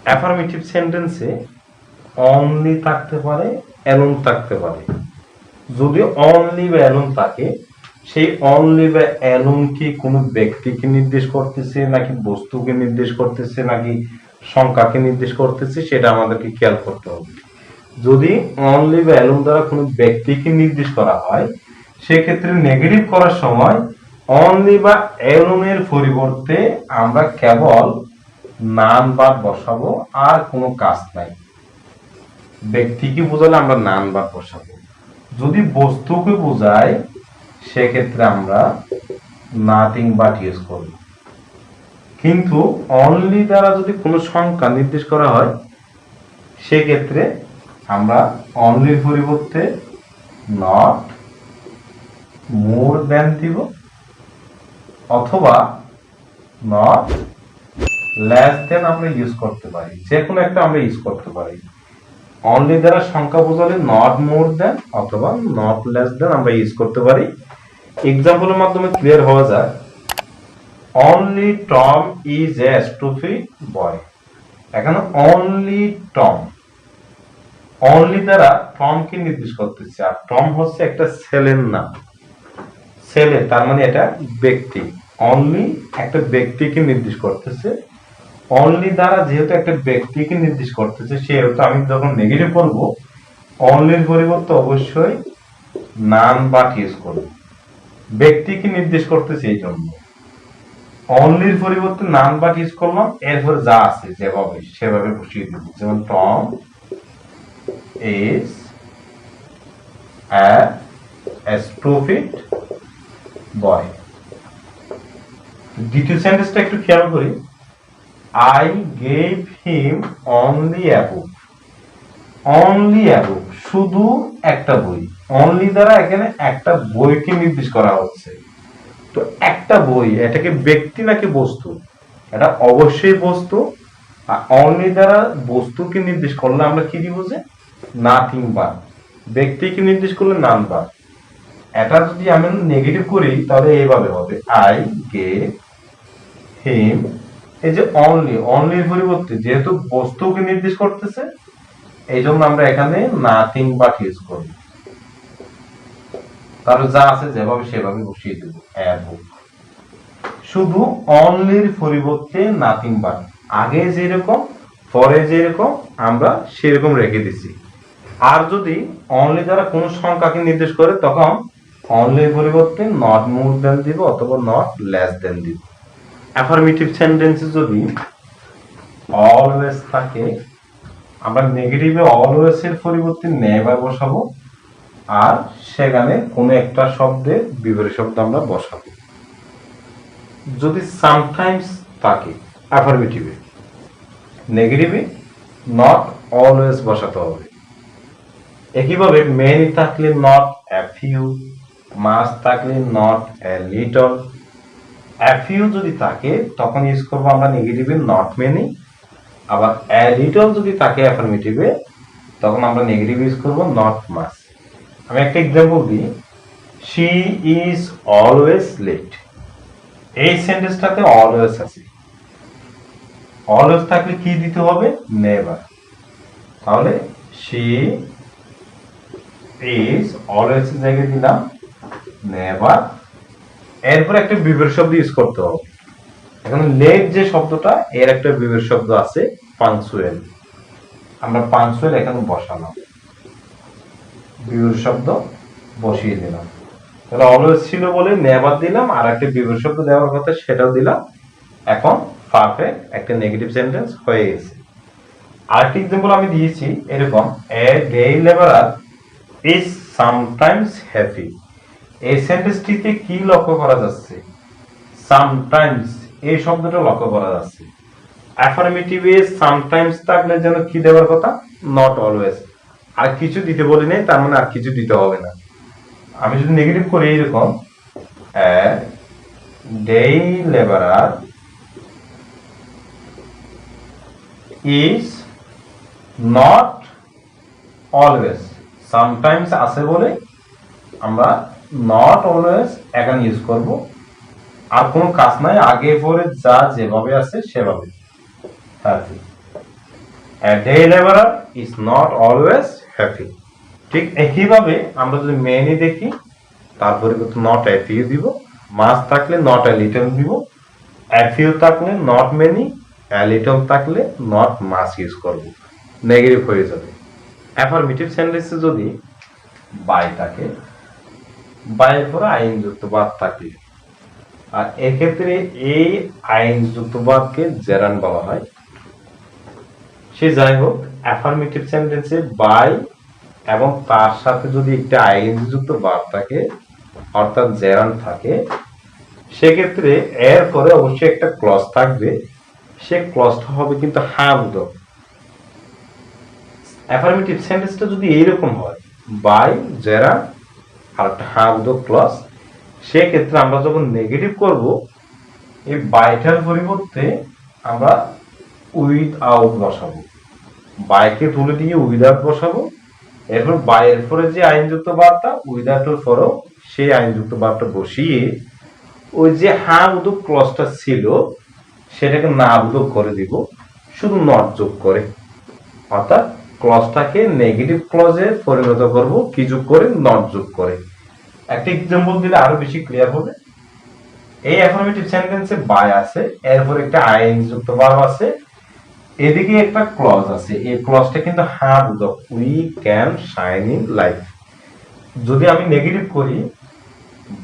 Affirmative সেন্টেন্সে only থাকতে পারে, অ্যালোন থাকতে পারে। যদি অনলি বা অ্যালোন থাকে, সেই অনলি বা অ্যালোন কি কোনো ব্যক্তিকে নির্দেশ করতেছে, নাকি বস্তুকে নির্দেশ করতেছে, নাকি সংখ্যাকে নির্দেশ করতেছে, সেটা আমাদেরকে খেয়াল করতে হবে। যদি অনলি বা অ্যালোন দ্বারা কোনো ব্যক্তিকে নির্দেশ করা হয়, সেক্ষেত্রে নেগেটিভ করার সময় অনলি বা অ্যালোনের পরিবর্তে আমরা কেবল নান বাদ বসাবো, আর কোনো কাজ নাই। ব্যক্তিকে বোঝালে আমরা নান বাদ বসাবো। যদি বস্তুকে বোঝায়, সেক্ষেত্রে আমরা নাথিং বাট ইউজ করব। কিন্তু অনলি দ্বারা যদি কোনো সংখ্যা নির্দেশ করা হয়, সেক্ষেত্রে আমরা অনলির পরিবর্তে নট মোর দেন দিব, অথবা নট লেস দেন আমরা ইউজ করতে পারি। যে কোনো একটা আমরা ইউজ করতে পারি। অনলি দ্বারা সংখ্যা বোঝালে নট মোর দেন অথবা নট লেস দেন আমরা ইউজ করতে পারি। এক্সাম্পলের মাধ্যমে ক্লিয়ার হওয়া যায়। Only Tom is a stupid boy. এখানে অনলি টম, অনলি দ্বারা টমকে নির্দেশ করতেছে, আর টম হচ্ছে একটা ছেলের নাম। ছেলে তার মানে এটা ব্যক্তি। অনলি একটা ব্যক্তিকে নির্দেশ করতেছে। অনলি দ্বারা যেহেতু একটা ব্যক্তিকে নির্দেশ করতেছে, সেহেতু আমি যখন নেগেটিভ করবো, অনলির পরিবর্তে অবশ্যই নান বাট ইউজ করব। ব্যক্তিকে নির্দেশ করতেছে এই জন্য অনলির পরিবর্তে নান বাট ইউজ করলাম। এরপরে যা আছে যেভাবে সেভাবে বসিয়ে দেব। যেমন Tom is a stupid boy। দ্বিতীয় সেন্টেন্সটা একটু খেয়াল করি। I gave him only a book। only a book, শুধু একটা বই। only দ্বারা এখানে একটা বইকে নির্দেশ করা হচ্ছে। তো একটা বই, এটাকে ব্যক্তি নাকি বস্তু? এটা অবশ্যই বস্তু। আর only দ্বারা বস্তুকে নির্দেশ করলে আমরা কি দিব? যে নাথিং বাট। ব্যক্তিকে নির্দেশ করলে নান বাট। এটা যদি আমি নেগেটিভ করি, তাহলে এইভাবে হবে I gave him। এই যে অনলি, অনলির পরিবর্তে যেহেতু বস্তুকে নির্দেশ করতেছে, এই জন্য আমরা এখানে নাথিং বাট ইউজ করব। তার যা আছে যেভাবে সেভাবে বসিয়ে দেব। শুধু অনলির পরিবর্তে নাথিং বাট, আগে যেরকম পরে যেরকম আমরা সেরকম রেখে দিছি। আর যদি অনলি দ্বারা কোন সংখ্যাকে নির্দেশ করে, তখন অনলির পরিবর্তে নট মোর দেন দিব অথবা নট লেস দেন দিব। অ্যাফার্মেটিভ সেন্টেন্সে যদি অলওয়েজ থাকে, আমরা নেগেটিভে অলওয়েজ এর পরিবর্তে নেভার বসাবো, আর সেখানে কোনো একটা শব্দের বিপরীত শব্দ আমরা বসাবো। যদি সামটাইমস থাকে অ্যাফার্মেটিভে, নেগেটিভে নট অলওয়েজ বসাতে হবে। একইভাবে মেনি থাকলে নট এ ফিউ, মাস থাকলে not a little. A few যদি থাকে, তখন ইউজ করবো আমরা নেগেটিভে নট মেনি। আবার এ লিটল যদি থাকে অ্যাফার্মেটিভে, তখন আমরা নেগেটিভ ইউজ করবো নট মাস। আমি একটা এক্সাম্পল দিই। She is always late. এই সেন্টেন্সটাতে অলওয়েজ আছে। অলওয়েজ থাকলে কি দিতে হবে? নেভার। তাহলে শি ইজ অলওয়েজ জায়গায় দিলাম নেভার। এরপর একটা বিপরীত শব্দ ইউজ করতে হবে। এখন লেট যে শব্দটা, এর একটা বিপরীত শব্দ আছে পাঞ্চুয়াল। আমরা পাঞ্চুয়াল এখানে বসালাম, বিপরীত শব্দ বসিয়ে দিলাম। তাহলে অলওয়েজ ছিল বলে নেভার দিলাম, আর একটা বিপরীত শব্দ দেওয়ার কথা সেটাও দিলাম। এখন পারফেক্ট একটা নেগেটিভ সেন্টেন্স হয়ে গেছে। আরেকটি এক্সাম্পল আমি দিয়েছি এরকম, a day labourer is sometimes happy. এই সেন্টেন্সটিতে কি লক্ষ্য করা যাচ্ছে? সামটাইমস এই শব্দটা লক্ষ্য করা যাচ্ছে। অ্যাফার্মেটিভে সামটাইমস থাকলে যেন কি দেওয়ার কথা? Not always. আর কিছু দিতে বলি নাই, তার মানে আর কিছু দিতে হবে না। আমি যদি নেগেটিভ করি এরকম, a day labourer is not always. Sometimes আছে বলে আমরা নট অলওয়েজ এখানে ইউজ করব। আর কোনো কাজ নাই, আগে পরে যা যেভাবে আছে সেভাবে। A day laborer is not always happy. ঠিক একইভাবে আমরা যদি many দেখি তার পরিবর্তে not a few দিব, much থাকলে not a little দিব, a few থাকলে not many, a little থাকলে not much ইউজ করব, নেগেটিভ হয়ে যাবে। অ্যাফার্মেটিভ সেন্টেন্সে যদি বাই থাকে, বাইয়ের পরে আইনযুক্ত ভার্ব থাকে, আর এক্ষেত্রে এই আইনযুক্ত ভার্বকে জেরান বলা হয়। সে যাই হোক, অ্যাফার্মেটিভ সেন্টেন্সে বাই এবং তার সাথে যদি একটা আইনযুক্ত ভার্ব থাকে অর্থাৎ জেরান থাকে, সেক্ষেত্রে এর পরে অবশ্যই একটা ক্লজ থাকবে, সে ক্লজটা হবে কিন্তু হাবোধক। অ্যাফার্মেটিভ সেন্টেন্সটা যদি এইরকম হয় বাই জেরান আর একটা হাবোধক ক্লজ, সেক্ষেত্রে আমরা যখন নেগেটিভ করব এই বাইটার পরিবর্তে আমরা উইথ আউট বসাবো, বাইকে তুলে দিয়ে উইদাউট বসাবো, এরপর বাইয়ের পরে যে আইনযুক্ত ভার্বটা উইদাউটের পরেও সেই আইনযুক্ত ভার্বটা বসিয়ে ওই যে হা উদক ক্লজটা ছিল সেটাকে না উদক করে দিব, শুধু নট যোগ করে, অর্থাৎ ক্লজটাকে নেগেটিভ ক্লজে পরিণত করব কি যোগ করে, নট যোগ করে। একটা এক্সাম্পল দিলে আরো বেশি ক্লিয়ার হবে। এই অ্যাফার্মেটিভ সেন্টেন্সে বাই আছে, এরপর একটা আইনযুক্ত ভার্ব আছে, এদিকে একটা ক্লজ আছে, এই ক্লজটা কিন্তু হ্যাঁ বুঝক, we can shine in life. যদি আমি নেগেটিভ করি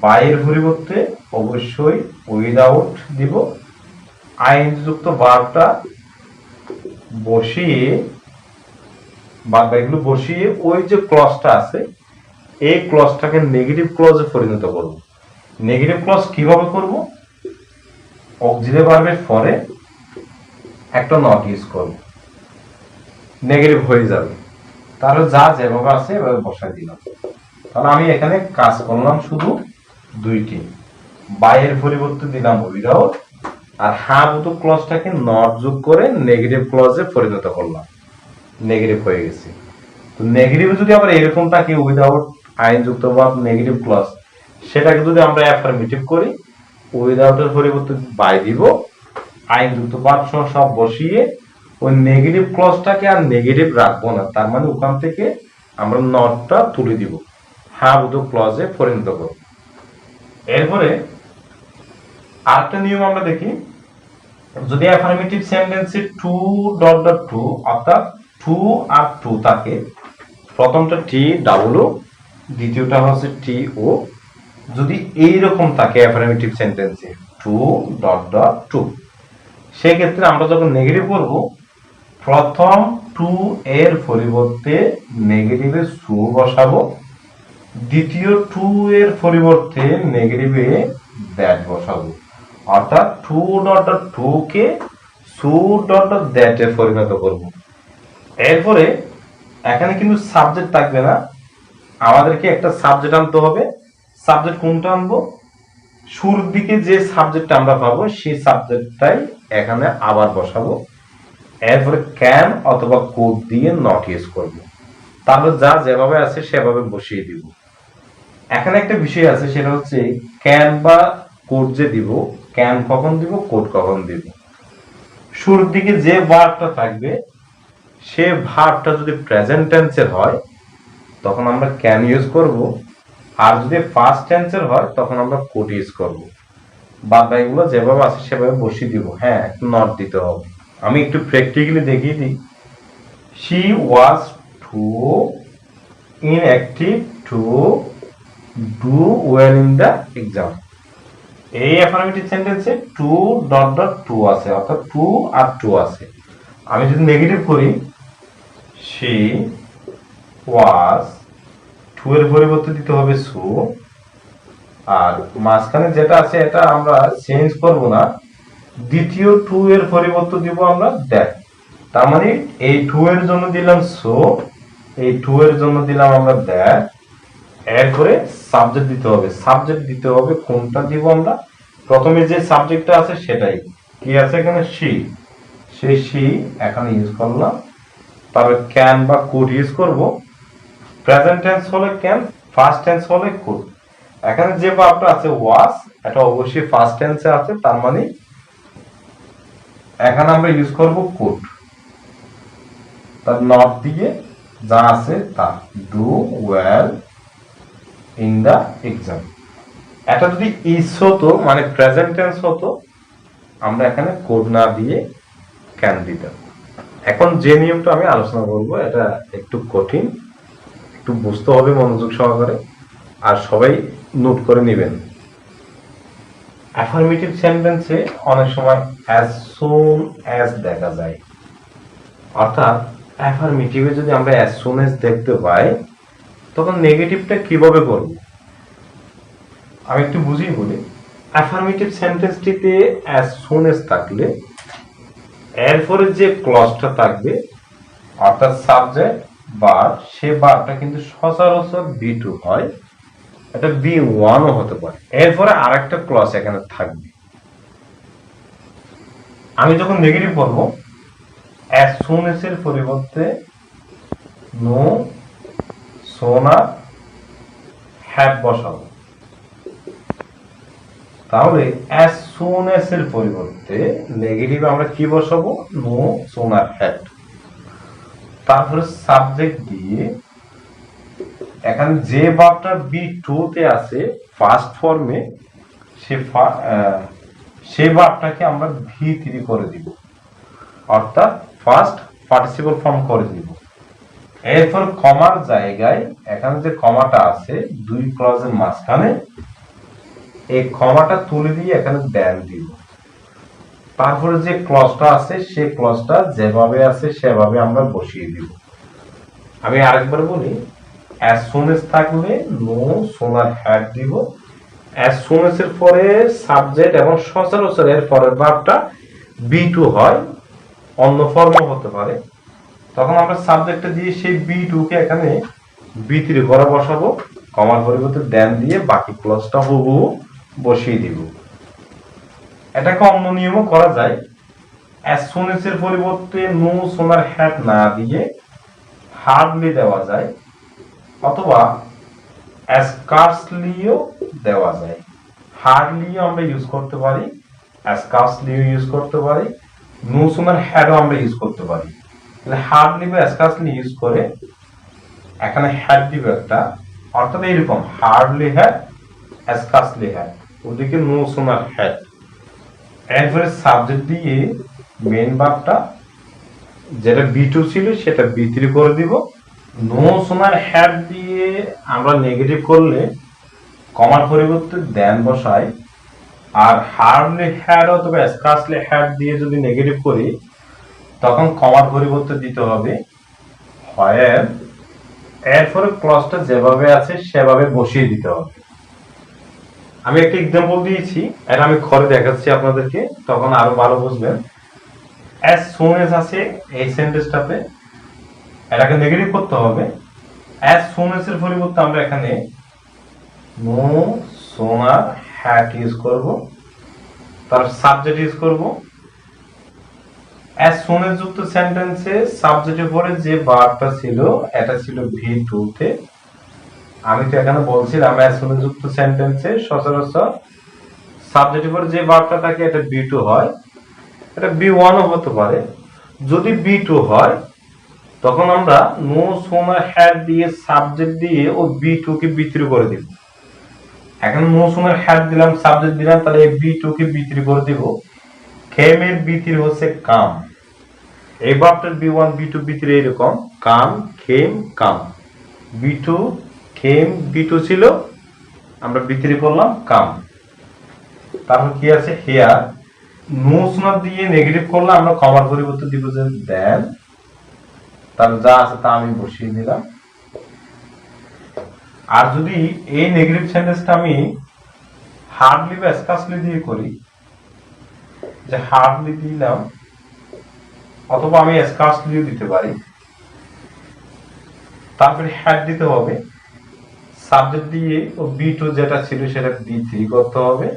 বাইয়ের পরিবর্তে অবশ্যই উইদাউট দিব, আইনযুক্ত ভার্বটা বসিয়ে বা এগুলো বসিয়ে ওই যে ক্লজটা আছে এই ক্লজটাকে নেগেটিভ ক্লজে পরিণত করব। নেগেটিভ ক্লজ কিভাবে করব, অক্সিলারি ভার্বের পরে একটা নট ইউজ করব, নেগেটিভ হয়ে যাবে। তাহলে যা যেভাবে আছে এভাবে বসাই দিলাম। তাহলে আমি এখানে কাজ করলাম শুধু দুইটি, বাইয়ের পরিবর্তে দিলাম উইদাউট, আর হাবুতো ক্লজটাকে নট যোগ করে নেগেটিভ ক্লজে পরিণত করলাম, নেগেটিভ হয়ে গেছে। তো নেগেটিভ যদি আবার এরকম থাকে উইদাউট আইনযুক্ত বা নেগেটিভ ক্লজ, সেটাকে যদি আমরা অ্যাফার্মেটিভ করি উইদাউটের পরিবর্তে বাই দিব, আইনযুক্ত ভার্ব সহ সব বসিয়ে ওই নেগেটিভ ক্লজটাকে আর নেগেটিভ রাখবো না, তার মানে ওখান থেকে আমরা নটটা তুলে দিব, হাবুতো ক্লজে পরিণত করব। এরপরে আরেকটা নিয়ম আমরা দেখি, যদি অ্যাফার্মেটিভ সেন্টেন্সে টু ডট ডট টু অর্থাৎ টু আর টু থাকে, প্রথমটা টি ডাবল ও, দ্বিতীয়টা হচ্ছে টি ও, যদি এইরকম থাকে অ্যাফার্মেটিভ সেন্টেন্সে টু ডট ডট টু, সেক্ষেত্রে আমরা যখন নেগেটিভ করব প্রথম টু এর পরিবর্তে নেগেটিভে সু বসাবো, দ্বিতীয় টু এর পরিবর্তে নেগেটিভে দ্যাট বসাবো, অর্থাৎ টু ডট ডট টু কে সু ডট ডট দ্যাট এ পরিণত করব। এরপরে এখানে কিন্তু সাবজেক্ট থাকবে না, আমাদেরকে একটা সাবজেক্ট আনতে হবে। সাবজেক্ট কোনটা আনবো, শুরুর দিকে যে সাবজেক্ট আমরা পাবো সেই সাবজেক্টটাই এখানে আবার বসাবো, এরপরে ক্যান অথবা কোড দিয়ে নট ইউজ করব, তাহলে যা যেভাবে আছে সেভাবে বসিয়ে দিব। এখানে একটা বিষয় আছে, সেটা হচ্ছে ক্যান বা কোড যে দিব, ক্যান কখন দিব কোড কখন দিব। শুরুর দিকে যে ভার্বটা থাকবে সে ভার্বটা যদি প্রেজেন্ট টেন্সের হয় তখন আমরা ক্যান ইউজ করব, আর যদি ফার্স্ট টেন্সের হয় তখন আমরা কোড ইউজ করব। বাদ বাকিগুলো যেভাবে আছে সেভাবে বসিয়ে দিব, হ্যাঁ একটু নট দিতে হবে। আমি একটু প্র্যাকটিক্যালি দেখিয়ে দিই। She was too inactive to do well in the exam. এই অ্যাফার্মেটিভ সেন্টেন্সে টু ডট ডট টু আছে, অর্থাৎ টু আর টু আছে। আমি যদি নেগেটিভ করি শি ওয়াজ, টু এর পরিবর্তে দিতে হবে সু, আর মাঝখানে যেটা আছে এটা আমরা চেঞ্জ করব না, দ্বিতীয় টু এর পরিবর্তে দিব আমরা দ্যাট। তার মানে এই টু এর জন্য দিলাম সো, এই টু এর জন্য দিলাম আমরা দ্যাট, এরপরে সাবজেক্ট দিতে হবে। সাবজেক্ট দিতে হবে কোনটা দিব আমরা, প্রথমে যে সাবজেক্টটা আছে সেটাই, কি আছে এখানে শি, সেই শি এখানে ইউজ করলাম। তারপরে ক্যান বা কুড ইউজ করব, প্রেজেন্ট টেন্স হলে ক্যান, ফার্স্ট টেন্স হলে কুড। এখানে যে ভার্বটা আছে ওয়াজ, এটা অবশ্যই ফার্স্ট টেন্সে আছে, তার মানে এখানে আমরা ইউজ করব কুড। তার নট দিয়ে যা আছে তা do well in the exam. এটা যদি ইজ হতো মানে প্রেজেন্ট টেন্স হতো, আমরা এখানে কোড না দিয়ে ক্যান দিতাম। এখন যে নিয়মটা আমি আলোচনা করব এটা একটু কঠিন, একটু বুঝতে হবে মনোযোগ সহকারে, আর সবাই নোট করে নেবেন। অ্যাফার্মেটিভ সেন্টেন্সে অনেক সময় অ্যাজ সুন অ্যাজ দেখা যায়, অর্থাৎ অ্যাফার্মেটিভে যদি আমরা অ্যাজ সুন অ্যাজ দেখতে পাই তখন নেগেটিভটা কিভাবে করব আমি একটু বুঝিয়ে বলি। অ্যাফার্মেটিভ সেন্টেন্সটিতে অ্যাজ সুন অ্যাজ থাকলে এরপরে যে ক্লজটা থাকবে অর্থাৎ সাবজেক্ট ভার্ব, সে ভার্বটা কিন্তু সচরাচর বি2 হয়, এটা বি1ও হতে পারে। এরপরে আরেকটা ক্লজ এখানে থাকবে। আমি যখন নেগেটিভ বলবো অ্যাজ সুন অ্যাজ এর পরিবর্তে নো সোনা হ্যাভ বসাবো, তাহলে অ্যাজ সুন অ্যাজ এর পরিবর্তে নেগেটিভ আমরা কি বসাবো? No sooner had. তারপরে সাবজেক্ট দিয়ে এখানে যে ভার্বটা বি2 তে আছে ফার্স্ট ফর্মে, সে ভার্বটাকে আমরা ভি3 করে দিব, অর্থাৎ ফার্স্ট পার্টিসিপল ফর্ম করে দিব। এরপর কমার জায়গায় এখানে যে কমাটা আছে দুই ক্লজের মাঝখানে, এই কমাটা তুলে দিয়ে এখানে দেন দিব। তারপরে যে ক্লজটা আছে সেই ক্লজটা যেভাবে আছে সেভাবে আমরা বসিয়ে দিব। আমি আরেকবার বলি, অ্যাজ সুন এজ থাকলে নো সোনার হ্যাড দিব, অ্যাজ সুন এজ এর পরে সাবজেক্ট এবং সচরাচর এর পরের ভার্বটা বি2 হয়, অন্য ফর্মও হতে পারে, তখন আমরা সাবজেক্টটা দিয়ে সেই বি2 কে এখানে বি3 করে বসাবো, কমার পরিবর্তে দেন দিয়ে বাকি ক্লজটা হুবহু বসিয়ে দিব। এটাকে অন্য নিয়মও করা যায়। অ্যাজ সুন এজ এর পরিবর্তে নো সোনার হ্যাড না দিয়ে হার্ডলি দেওয়া যায়, অথবা স্কার্সলিও দেওয়া যায়। হার্ডলিও আমরা ইউজ করতে পারি, স্কার্সলিও ইউজ করতে পারি, নো সোনার হ্যাডও আমরা ইউজ করতে পারি। হার্ডলি বা স্কার্সলি ইউজ করে এখানে হ্যাড দিব একটা, অর্থাৎ এইরকম হার্ডলি হ্যাড স্কার্সলি হ্যাড, ওদিকে নো সোনার হ্যাড। এরপরে সাবজেক্ট দিয়ে মেইন ভার্বটা যেটা বি2 ছিল সেটা বি3 করে দিব। নো সোনার হ্যাড দিয়ে আমরা নেগেটিভ করলে কমার পরিবর্তে দেন বসাই, আর হার্ডলি হ্যাড অথবা স্কার্সলি হ্যাড দিয়ে যদি নেগেটিভ করি তখন কমার পরিবর্তে দিতে হবে হোয়ার, এরপরে ক্লজটা যেভাবে আছে সেভাবে বসিয়ে দিতে হবে। আমি একটা এক্সাম্পল দিয়েছি, এটা আমি ঘরে দেখাচ্ছি আপনাদেরকে, তখন আরো ভালো বুঝবেন। অ্যাজ সুন এজ আছে এই সেন্টেন্সটাতে, এটাকে নেগেটিভ করতে হবে। অ্যাজ সুন এজ এর পরিবর্তে আমরা এখানে নো সোনার হ্যাড ইউজ করব, তার সাবজেক্ট ইউজ করব। অ্যাজ সুন এজ যুক্ত সেন্টেন্সে সাবজেক্টের পরে যে ভার্বটা ছিল এটা ছিল ভি2 তে। আমি তো এখানে বলছিলাম অ্যাজ সুন এজ যুক্ত সেন্টেন্সে সচরাচর সাবজেক্টের পরে যে ভার্বটা থাকে এটা বি2 হয়, এটা বি1ও হতে পারে। যদি বি2 হয় তখন আমরা নো সোনার হ্যাড দিয়ে সাবজেক্ট দিয়ে ও বি2 কে বি3 করে দিব। এখন নো সোনার হ্যাড দিলাম, সাবজেক্ট দিলাম, তাহলে এই বি2 কে বি3 করে দিব। কেম এর বি3 হচ্ছে কাম, এই ভার্বটার বি1 বি2 বি3 এরকম কাম কেম কাম, বি2 কেম বি2 ছিল, আমরা বি3 করলাম কাম। তারপর কি আছে হেয়ার, নো সোনার দিয়ে নেগেটিভ করলে আমরা কমার পরিবর্তে দিব যে দেন, তার যা আছে তা আমি বসিয়ে দিলাম। আর যদি এই নেগেটিভ সেন্টেন্সটা আমি হার্ডলি বা স্কার্সলি দিয়ে করি, যে হার্ডলি দিলাম অথবা আমি স্কার্সলিও দিতে পারি, তারপরে হ্যাড দিতে হবে, সাবজেক্ট দিয়ে ও বি2 যেটা ছিল সেটা বি3 করতে হবে।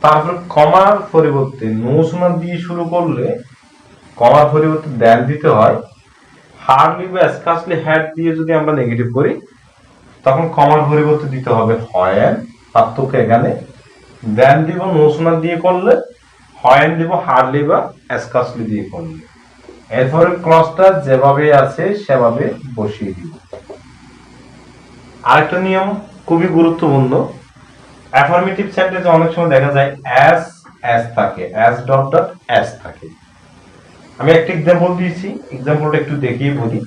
তারপর কমার পরিবর্তে নো সোনার দিয়ে শুরু করলে কমার পরিবর্তে দেন দিতে হয়। হার্ডলি বা স্কার্সলি হ্যাড দিয়ে যদি আমরা নেগেটিভ করি তখন কমার পরিবর্তে দিতে হবে হোয়ার, পার্থক্য এখানে। দেন দিব নো সোনার দিয়ে করলে, হোয়ার দিব হার্ডলি বা স্কার্সলি দিয়ে করলে। এরপরে ক্লজটা যেভাবে আছে সেভাবে বসিয়ে দিব। আরেকটা নিয়ম খুবই গুরুত্বপূর্ণ, অ্যাফার্মেটিভ সেন্টেন্সে অনেক সময় দেখা যায় অ্যাস অ্যাস থাকে, অ্যাস ডট ডট অ্যাস থাকে। আমি একটা এক্সাম্পল দিয়েছি, এক্সাম্পলটা একটু দেখিয়ে বলি।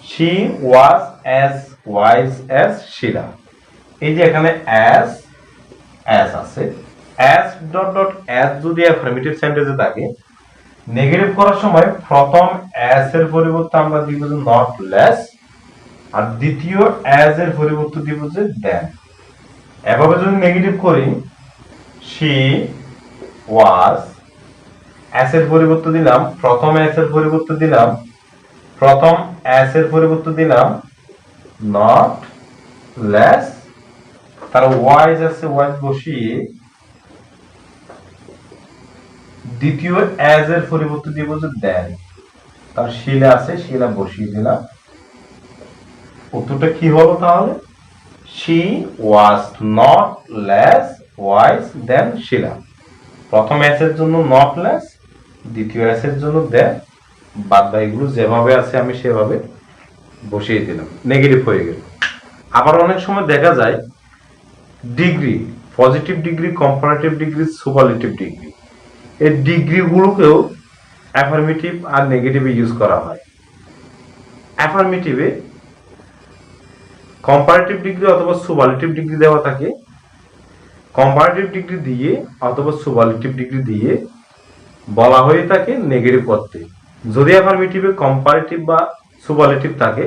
She was as wise as Sheela. এই যে এখানে অ্যাস অ্যাস আছে, অ্যাস ডট ডট অ্যাস যদি অ্যাফার্মেটিভ সেন্টেন্সে থাকে, নেগেটিভ করার সময় প্রথম অ্যাস এর পরিবর্তে আমরা দিব যে নট লেস, আর দ্বিতীয় অ্যাজ এর পরিবর্তে দিব যে দেন। এভাবে যদি নেগেটিভ করি, শি ওয়াজ, অ্যাস এর পরিবর্তে দিলাম প্রথম অ্যাস এর পরিবর্তে দিলাম প্রথম অ্যাস এর পরিবর্তে দিলাম নট লেস, তার ওয়াইজ আছে ওয়াইজ বসিয়ে দ্বিতীয় অ্যাজ এর পরিবর্তে দিব যে দেন, তার শিলা আছে শিলা বসিয়ে দিলাম। উত্তরটা কি হলো তাহলে? She was not less wise than Sheela. প্রথম অ্যাস এর জন্য নট লেস, দ্বিতীয় অ্যাস এর জন্য দেন, বাদ বাকিগুলো যেভাবে আছে আমি সেভাবে বসিয়ে দিলাম, নেগেটিভ হয়ে গেল। আবার অনেক সময় দেখা যায় degree, positive degree, comparative degree, superlative degree, এই ডিগ্রিগুলোকেও অ্যাফার্মেটিভ আর নেগেটিভে ইউজ করা হয়। অ্যাফার্মেটিভে কম্পারেটিভ ডিগ্রি অথবা সুপারলেটিভ ডিগ্রি দেওয়া থাকে, কম্পারেটিভ ডিগ্রি দিয়ে অথবা সুপারলেটিভ ডিগ্রি দিয়ে বলা হয়ে থাকে নেগেটিভ করতে। যদি অ্যাফার্মেটিভে কম্পারেটিভ বা সুপারলেটিভ থাকে,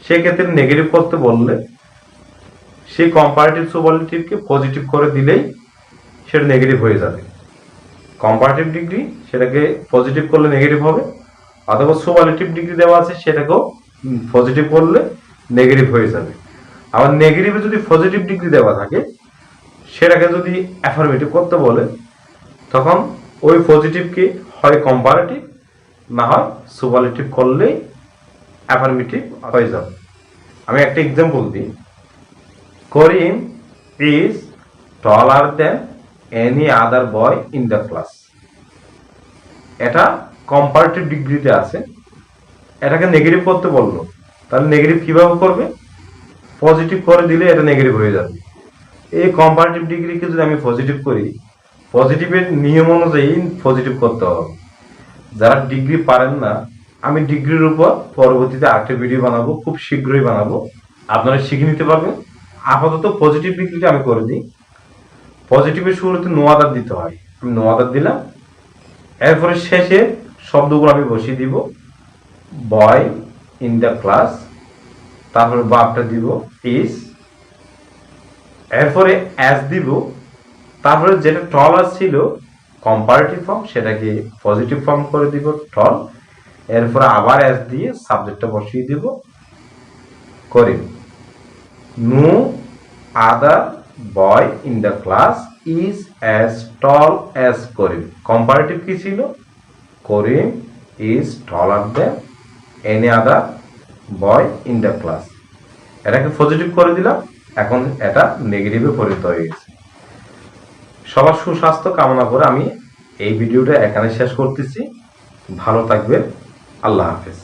সেক্ষেত্রে নেগেটিভ করতে বললে সেই কম্পারেটিভ সুপারলেটিভকে পজিটিভ করে দিলেই সেটা নেগেটিভ হয়ে যাবে। কম্পারেটিভ ডিগ্রি সেটাকে পজিটিভ করলে নেগেটিভ হবে, অথবা সুপারলেটিভ ডিগ্রি দেওয়া আছে সেটাকেও পজিটিভ করলে নেগেটিভ হয়ে যাবে। আবার নেগেটিভে যদি পজিটিভ ডিগ্রি দেওয়া থাকে, সেটাকে যদি অ্যাফার্মেটিভ করতে বলে, তখন ওই পজিটিভকে হয় কম্পারেটিভ না হয় সুপারলেটিভ করলেই অ্যাফার্মেটিভ হয়ে যাবে। আমি একটা এক্সাম্পল দিই, Karim is taller than any other boy in the class. এটা কম্পারেটিভ ডিগ্রিতে আছে, এটাকে নেগেটিভ করতে বললো, তাহলে নেগেটিভ কিভাবে করবে? পজিটিভ করে দিলে এটা নেগেটিভ হয়ে যাবে। এই কম্পারেটিভ ডিগ্রিকে যদি আমি পজিটিভ করি, পজিটিভের নিয়ম অনুযায়ী পজিটিভ করতে হবে। যারা ডিগ্রি পারেন না, আমি ডিগ্রির উপর পরবর্তীতে আরেকটা ভিডিও বানাবো, খুব শীঘ্রই বানাবো, আপনারা শিখে নিতে পারবেন। আপাতত পজিটিভ ডিগ্রিটা আমি করে দিই। পজিটিভের শুরুতে নো আদার দিতে হয়, আমি নো আদার দিলাম। এরপরে শেষে শব্দগুলো আমি বসিয়ে দিব, বয় ইন দ্য ক্লাস, তারপরে বাপটা দিব ইজ, এরপরে অ্যাজ দিব, তারপরে যেটা টল ছিল কম্পারেটিভ ফর্ম সেটাকে পজিটিভ ফর্ম করে দিব টল, এরপরে আবার অ্যাজ দিয়ে সাবজেক্টটা বসিয়ে দিব Karim. No other boy in the class is as tall as Karim. Comparative কি ছিল? Karim is taller than any other boy in the class. এটাকে পজিটিভ করে দিলাম, এখন এটা নেগেটিভে পরিণত হয়ে গেছে। সবার সুস্বাস্থ্য কামনা করে আমি এই ভিডিওটা এখানে শেষ করতেছি। ভালো থাকবেন, আল্লাহ হাফেজ।